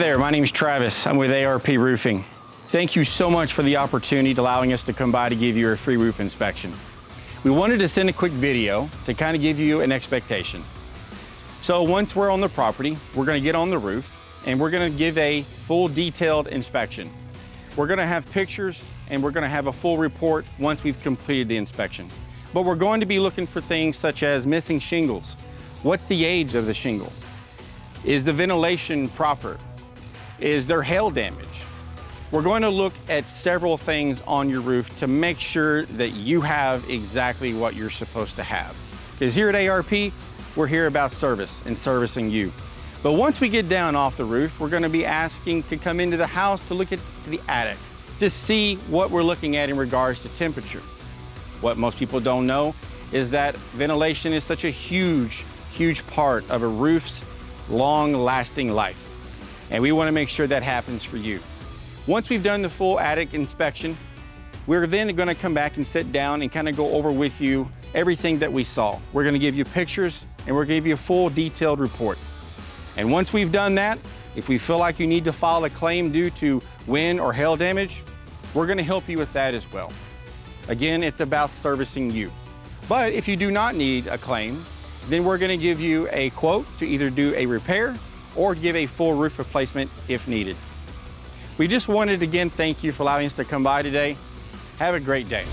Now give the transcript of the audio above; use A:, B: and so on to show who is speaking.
A: there, my name is Travis. I'm with ARP Roofing. Thank you so much for the opportunity to allowing us to come by to give you a free roof inspection. We wanted to send a quick video to kind of give you an expectation. So once we're on the property, we're going to get on the roof and we're going to give a full detailed inspection. We're going to have pictures and we're going to have a full report once we've completed the inspection. But we're going to be looking for things such as missing shingles. What's the age of the shingle? Is the ventilation proper? Is there hail damage? We're going to look at several things on your roof to make sure that you have exactly what you're supposed to have. Because here at ARP, we're here about service and servicing you. But once we get down off the roof, we're going to be asking to come into the house to look at the attic, to see what we're looking at in regards to temperature. What most people don't know is that ventilation is such a huge part of a roof's long-lasting life. And we want to make sure that happens for you. Once we've done the full attic inspection, we're then going to come back and sit down and kind of go over with you everything that we saw. We're going to give you pictures and we're going to give you a full detailed report. And once we've done that, if we feel like you need to file a claim due to wind or hail damage, we're going to help you with that as well. Again, it's about servicing you. But if you do not need a claim, then we're going to give you a quote to either do a repair or give a full roof replacement if needed. We just wanted to again thank you for allowing us to come by today. Have a great day.